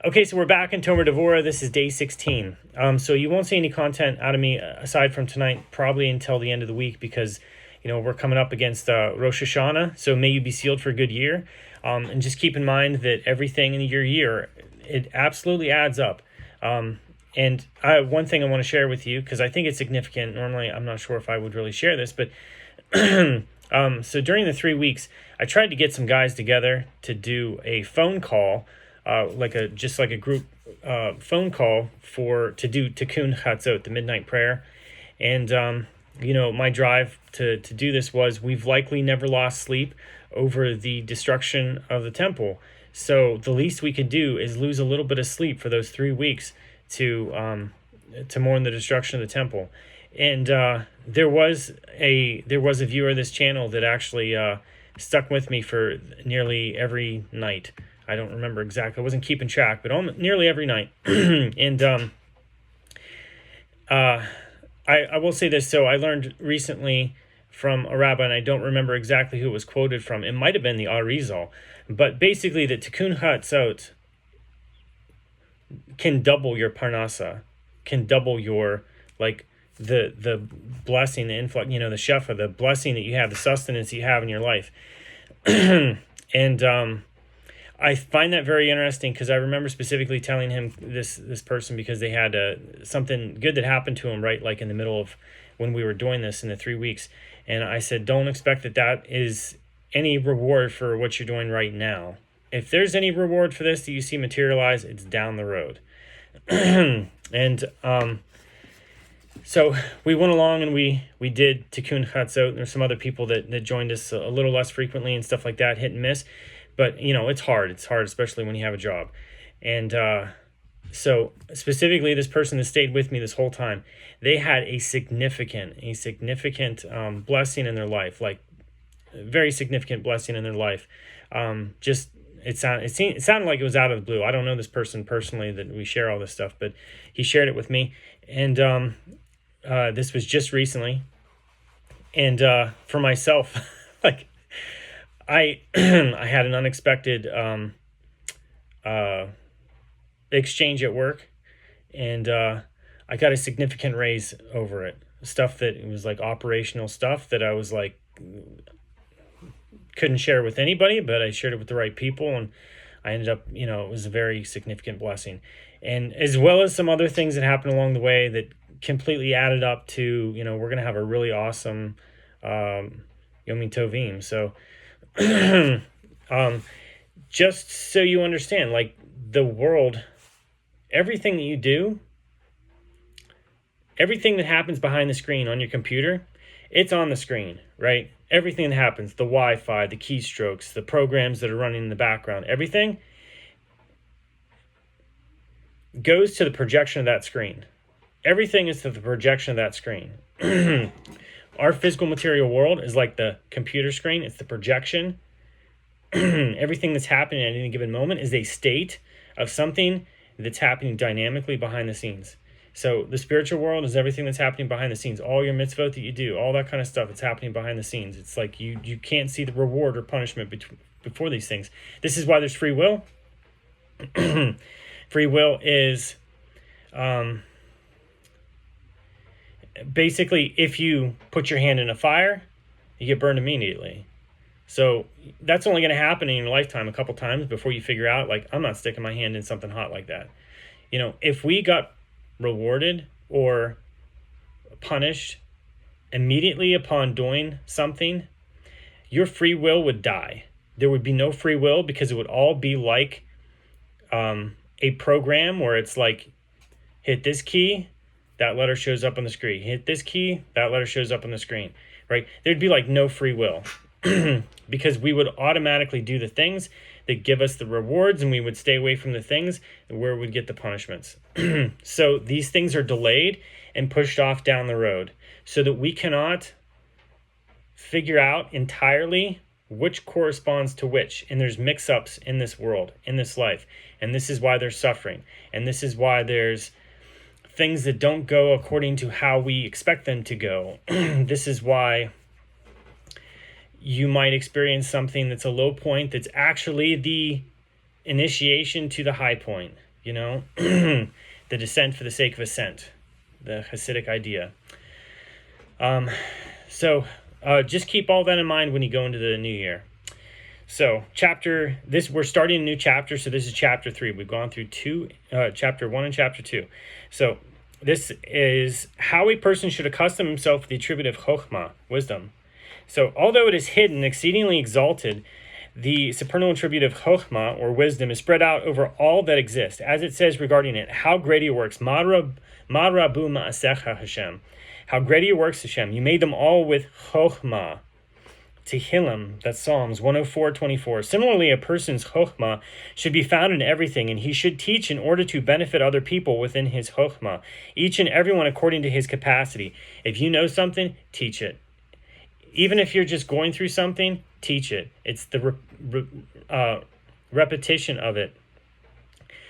Okay, so we're back in Tomer Devorah. This is day 16. So you won't see any content out of me aside from tonight, probably until the end of the week, because we're coming up against Rosh Hashanah. So may you be sealed for a good year, and just keep in mind that everything in your year, it absolutely adds up. And one thing I want to share with you, because I think it's significant. Normally, I'm not sure if I would really share this, but so during the 3 weeks, I tried to get some guys together to do a phone call. Like a group phone call to do Tikkun Chatzot, the midnight prayer. And, my drive to do this was, we've likely never lost sleep over the destruction of the temple. So the least we could do is lose a little bit of sleep for those 3 weeks to mourn the destruction of the temple. And there was a viewer of this channel that actually stuck with me for nearly every night. I don't remember exactly. I wasn't keeping track, but nearly every night. And I will say this. So I learned recently from a rabbi, and I don't remember exactly who it was quoted from. It might have been the Arizal. But basically, the Tikkun Chatzot can double your parnasa, can double your, the blessing, the influx, the shefa, the blessing that you have, the sustenance you have in your life. And I find that very interesting, because I remember specifically telling him this person, because they had something good that happened to him right in the middle of when we were doing this in the 3 weeks. And I said, don't expect that is any reward for what you're doing right now. If there's any reward for this that you see materialize, it's down the road. And so we went along and we did Tikkun Chatzot. There's some other people that joined us a little less frequently and stuff like that, hit and miss. But, it's hard. It's hard, especially when you have a job. And so specifically, this person that stayed with me this whole time, they had a significant blessing in their life, very significant blessing in their life. It sounded like it was out of the blue. I don't know this person personally that we share all this stuff, but he shared it with me. And this was just recently. And for myself, I had an unexpected exchange at work, and I got a significant raise over it. Stuff that was operational stuff that I was couldn't share with anybody, but I shared it with the right people, and I ended up, it was a very significant blessing. And as well as some other things that happened along the way that completely added up to, we're going to have a really awesome Yomim Tovim. So just so you understand, the world, everything that you do, everything that happens behind the screen on your computer, it's on the screen, right? Everything that happens, the Wi-Fi, the keystrokes, the programs that are running in the background, everything goes to the projection of that screen. Everything is to the projection of that screen. Our physical material world is like the computer screen. It's the projection. Everything that's happening at any given moment is a state of something that's happening dynamically behind the scenes. So the spiritual world is everything that's happening behind the scenes. All your mitzvot that you do, all that kind of stuff, it's happening behind the scenes. It's you can't see the reward or punishment before these things. This is why there's free will. Free will is basically, if you put your hand in a fire, you get burned immediately. So that's only going to happen in your lifetime a couple times before you figure out, I'm not sticking my hand in something hot like that. If we got rewarded or punished immediately upon doing something, your free will would die. There would be no free will, because it would all be like a program where it's hit this key, that letter shows up on the screen. Hit this key, that letter shows up on the screen, right? There'd be no free will because we would automatically do the things that give us the rewards, and we would stay away from the things where we'd get the punishments. So these things are delayed and pushed off down the road so that we cannot figure out entirely which corresponds to which. And there's mix-ups in this world, in this life. And this is why there's suffering. And this is why there's things that don't go according to how we expect them to go. This is why you might experience something that's a low point that's actually the initiation to the high point. the descent for the sake of ascent, the Hasidic idea. So just keep all that in mind when you go into the new year. So we're starting a new chapter. So this is chapter 3. We've gone through chapter 1 and chapter 2. So this is how a person should accustom himself to the attribute of Chochmah, wisdom. So although it is hidden, exceedingly exalted, the supernal attribute of Chochmah, or wisdom, is spread out over all that exists. As it says regarding it, how great are your works, Ma rabu ma'asecha Hashem. How great are your works, Hashem. You made them all with Chochmah. Tehillim, that's Psalms 104:24. Similarly, a person's chochmah should be found in everything, and he should teach in order to benefit other people within his chochmah, each and everyone according to his capacity. If you know something, teach it. Even if you're just going through something, teach it. It's the repetition of it.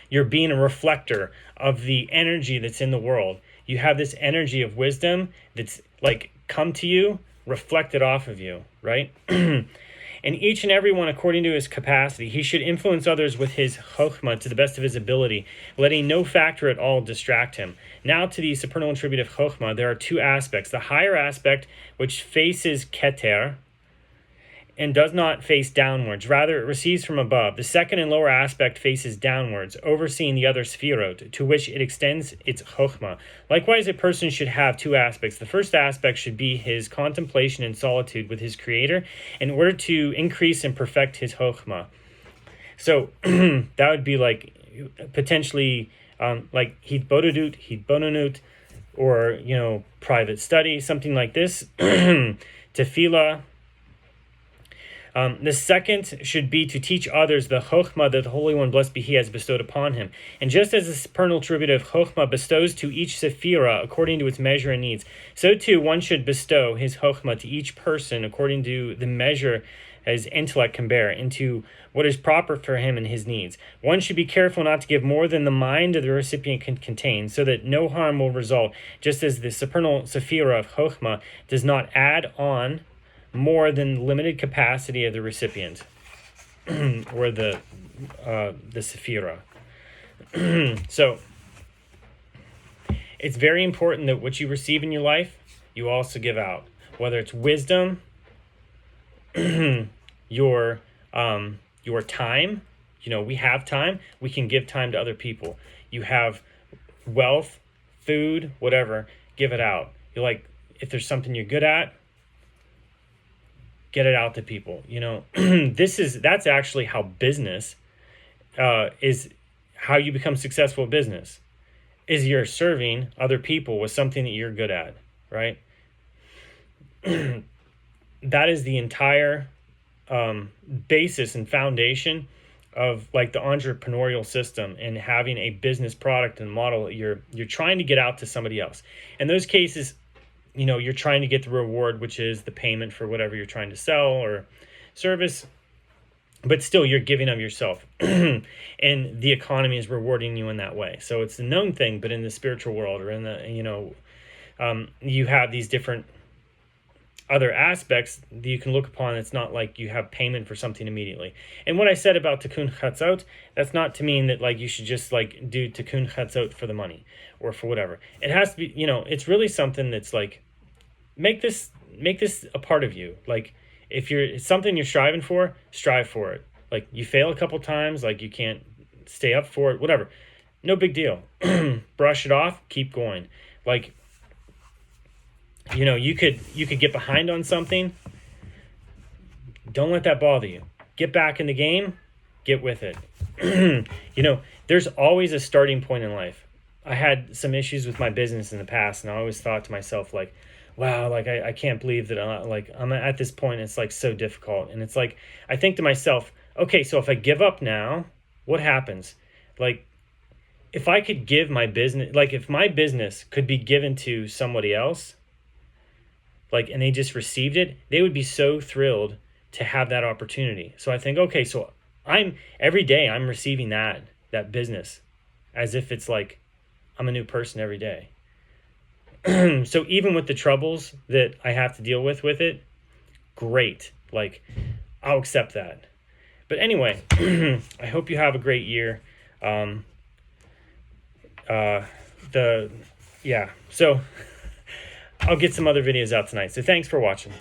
You're being a reflector of the energy that's in the world. You have this energy of wisdom that's like come to you, reflected off of you, right? And each and every one according to his capacity. He should influence others with his chochmah to the best of his ability, letting no factor at all distract him. Now to the supernal attribute of chochmah, there are 2 aspects. The higher aspect, which faces keter, and does not face downwards. Rather, it receives from above. The second and lower aspect faces downwards, overseeing the other sphirot, to which it extends its chochmah. Likewise, a person should have 2 aspects. The first aspect should be his contemplation and solitude with his Creator in order to increase and perfect his chochmah. So that would be like potentially like hitbodedut, or private study, something like this. Tefillah. The second should be to teach others the Chochmah that the Holy One, blessed be He, has bestowed upon him. And just as the supernal attribute of Chochmah bestows to each Sephira according to its measure and needs, so too one should bestow his Chochmah to each person according to the measure his intellect can bear, into what is proper for him and his needs. One should be careful not to give more than the mind of the recipient can contain, so that no harm will result, just as the supernal Sephira of Chochmah does not add on more than the limited capacity of the recipient, or the Sephira. So it's very important that what you receive in your life, you also give out. Whether it's wisdom, your time, we have time, we can give time to other people. You have wealth, food, whatever, give it out. If there's something you're good at, get it out to people. That's actually how business is, how you become successful at business, is you're serving other people with something that you're good at, right? That is the entire basis and foundation of like the entrepreneurial system, and having a business product and model that you're trying to get out to somebody else. In those cases, you're trying to get the reward, which is the payment for whatever you're trying to sell or service, but still you're giving of yourself. And the economy is rewarding you in that way. So it's a known thing, but in the spiritual world, or in the, you have these different other aspects that you can look upon. It's not like you have payment for something immediately. And what I said about tikkun chatzot, that's not to mean that like you should just like do tikkun chatzot for the money or for whatever. It has to be, it's really something that's like, make this a part of you. Like if it's something you're striving for, strive for it. Like you fail a couple times, like you can't stay up for it, whatever. No big deal. Brush it off, keep going. Like, you could get behind on something. Don't let that bother you. Get back in the game, get with it. There's always a starting point in life. I had some issues with my business in the past, and I always thought to myself, like, wow, like I can't believe that I'm at this point. It's like so difficult. And it's like, I think to myself, okay, so if I give up now, what happens? Like, if I could give my business, like if my business could be given to somebody else, like, and they just received it, they would be so thrilled to have that opportunity. So I think, okay, so every day I'm receiving that business as if it's like I'm a new person every day. So even with the troubles that I have to deal with it, great. Like, I'll accept that. But anyway, I hope you have a great year. So I'll get some other videos out tonight. So thanks for watching.